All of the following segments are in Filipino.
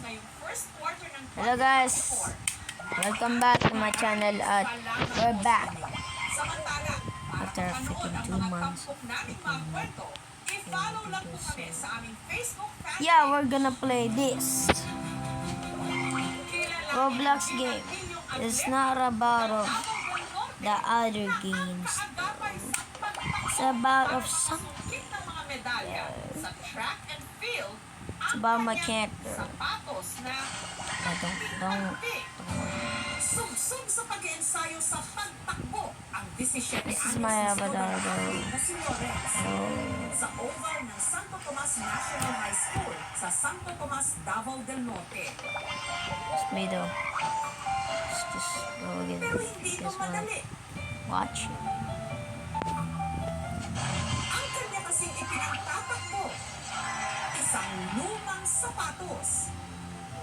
Hello guys, welcome back to my channel at we're back after freaking 2 months. Yeah, we're gonna play this Roblox game. It's not about the other games. It's about something. It's about my character. Don't. Sugsug sa pag-iensayo sa pagtakbo ang 17 This is anyos my na avatar. na si Lorenz sa oval ng Santo Tomas National High School sa Santo Tomas, Davao del Norte. It's me though. Let's just go again. Pero hindi ito madali. Watch it. Ang kanya kasing ipinagtatakbo, isang lumang sapatos.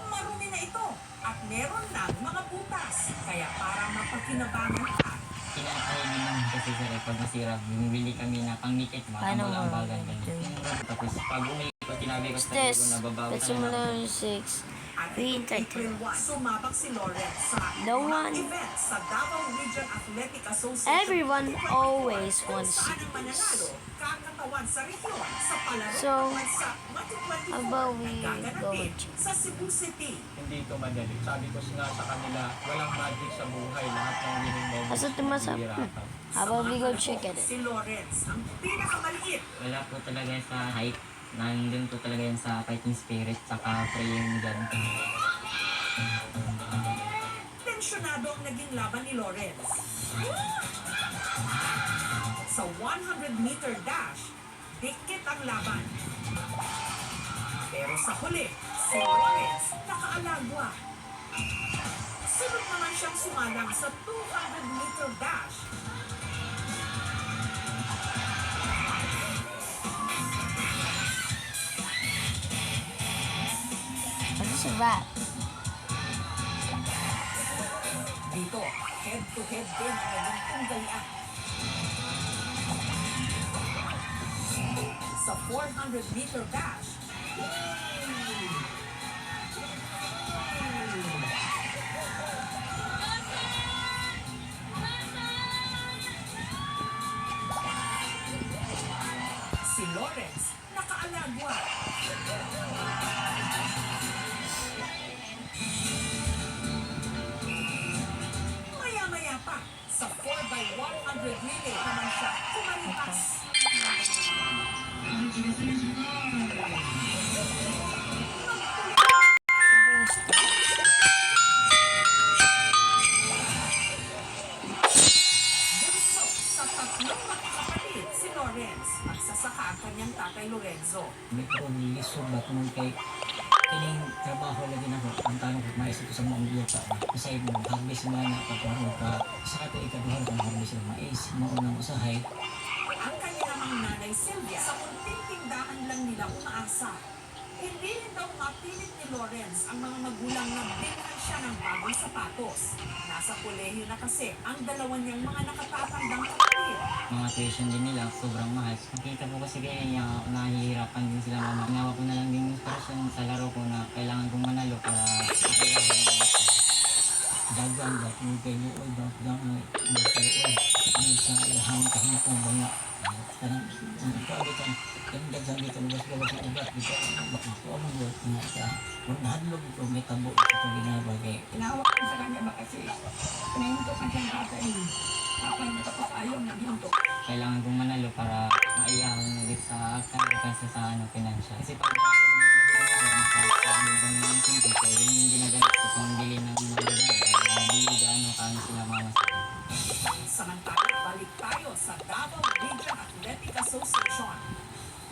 Marumi na ito at meron ng mga butas. Kaya para mapagkinabangan ka. Kinakaya naman kasi sa pag nasira, bumibili kami na pang-nikit, Paano mo? bagal ganyan. Tapos pag umiikot, tinabi ko What's sa ligo this? na babawi Let's simulate 6. At Green April 1, sumabak si Lorenz sa The one- event sa Davao Region Athletic Association. Everyone always wants Saan to ang do mananalo, this. kakatawan sa region sa palaro So, naman sa 2024 how about we na go gaganapin with- sa Cebu City. Hindi ito madali. Sabi ko nga sa kanila, walang magic sa buhay. Lahat ng winning moments. Asa tumasap? hihirapan. How about we go check it? Si Lorenz, ang pinakamaliit. Wala po talaga sa height, nandun po talaga yan sa fighting spirit, saka praying dyan. Tensyonado ang naging laban ni Lorenz. Sa 100-meter dash, dikit ang laban. Pero sa huli, si Lorenz nakaalagwa. Sunod naman siyang sumalang sa 200-meter dash. What's a rat? Dito, head-to-head din ang naging tunggalian. Sa 400-meter dash, si Lorenz nakaalagwa. Maya-maya pa, sa 4x100 relay naman siya kumalipas. Bunso sa tatlong magkakapatid si Lorenz, magsasaka ang kanyang tatay Lorenzo. May ko nilisod ba kung kay kining trabaho lagi na ko ang tanong ko maisip ko sa mga biyota kasi mo harvest mo na pagkano ka sa kato ikaduha kung harvest ng mais maunang usahay Ang kanya namang nanay Sylvia, sa munting tindahan lang nila umaasa. Hindi rin daw mapilit ni Lorenz ang mga magulang na bilhan siya ng bagong sapatos. Nasa kolehiyo na kasi ang dalawa niyang mga nakatatandang kapatid. Mga tuition din nila, sobrang mahal. Nakita po kasi kaya niya, nahihirapan din sila mama. Ginawa ko na lang din inspiration sa laro ko na kailangan kong manalo para makayaw ng dagang ba kung kay luoy ba lang ay luoy ang isang ilahang kahintang mga kanang ito agad ang dagang dito luwas-luwas sa ugat dito ako ang work nga sa kung nahadlog ito may tabo ito ginagawa kay Inawak ko sa kanya ba kasi pinahinto ka siyang tatay. Kapag tapos ayaw na ginto. kailangan kong manalo para maiyaw ulit sa akin kasi sa financial. Kasi pag nanalo ko din kasi kaya yung ginagamit ko pang bili ng mga bagay, hindi gaano kaano sila mama sa akin. Samantala, balik tayo sa Davao Region Athletic Association.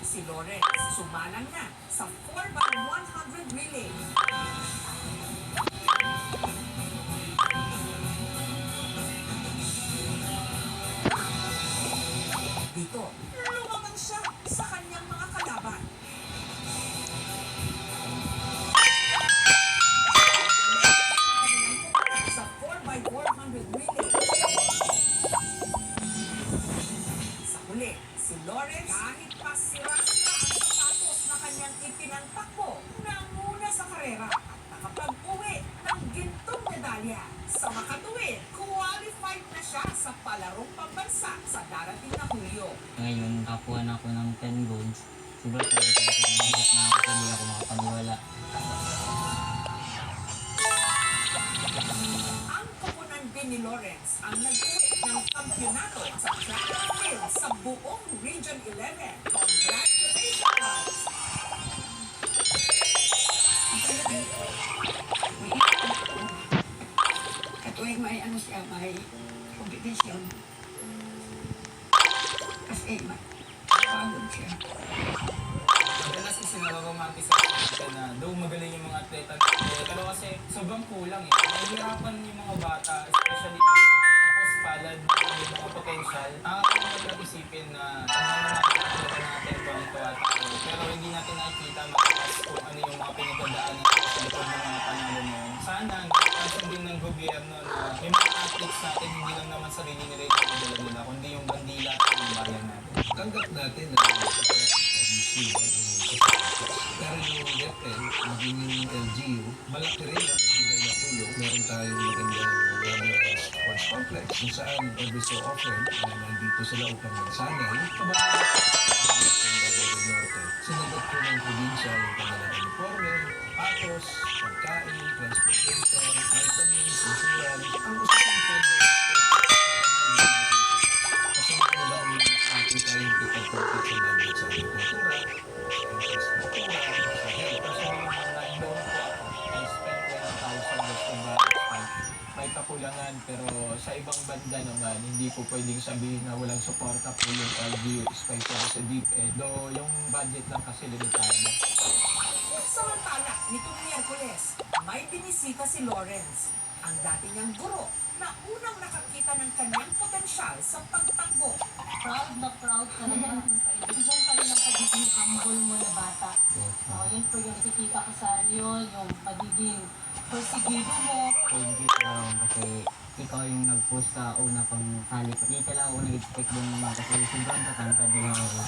Si Lorenz sumalang na sa 4x100 relay. Dito, lumaman siya sa kanyang mga kalaban. Ngayon, kakuha na ako ng 10 golds. Sobrang talaga mahirap na ako kasi hindi ako makapaniwala. Ang koponan din ni Lawrence ang nag-uwi ng kampyonato sa track and field sa buong Region 11. Congratulations! Katuwing may ano siya, may competition. Kasi pagod siya. Madalas kasi naroromanticize natin na though magaling yung mga atleta natin, pero kasi sobrang kulang eh. Nahihirapan yung mga bata, especially yung mga kapos palad, yung mga potential. Nakakalimutan lang isipin na ang mga atleta natin tuwang-tuwa tayo. Pero hindi natin nakikita madalas kung ano yung mga pinagdadaanan sa likod ng mga panalo na yun. Sana, napansin din ng gobyerno na yung mga athletes natin hindi lang naman sarili nila yung pinagdala nila, kundi yung bandila ng bayan natin. Tanggap natin na obviously, pero yung DepEd, maging yung LGU, malaki rin ang bigay na tulong. Meron tayong magandang Glamorous Sports Complex kung saan every so often nandito sila upang magsanay. Sinagot ko ng probinsya yung kanilang uniforme, patos, pagkain, transportation, vitamins, insurance. Ang usapang pondo kasi magandang ating tayong kitag-compete sa mga sa agrikultura, infrastruktura, sa health. Kasi nung nag-loan po ako, I spent 20,000 just to buy may kakulangan, pero sa ibang banda naman, hindi po pwedeng sabihin na walang suporta po yung LGU, especially sa DepEd. Though yung budget lang kasi limitado. Samantala, nitong Miyerkules, may binisita si Lawrence, ang dati niyang guro na unang nakakita ng kanyang potensyal sa pagtakbo. Proud na proud ka naman sa iyo. Diyan pa rin ang pagiging humble mo na bata. Yun po yung nakikita ko sa iyo, yung pagiging persigido mo. Thank you po kasi ikaw yung nag-post sa una pang sali ko. Hindi talaga ako nag-expect din naman kasi sobrang tatangkad din ako.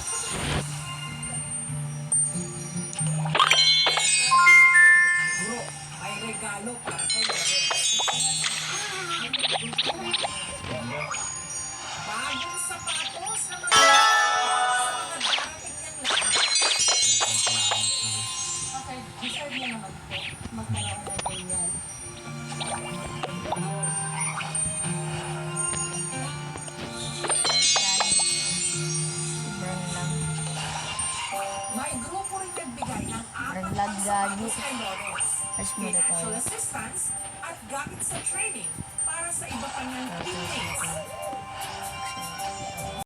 Guro, may regalo para kay Lawrence. Bagong sapatos na mga darating niyang lahat. Okay, deserve niya naman po magkaroon na ganyan. Sobrang lang. May grupo rin nagbigay ng apat Naglag na sapatos gagi. kay Lawrence, Mas muna financial tayo. assistance at gamit sa training para sa iba pa niyang teammates.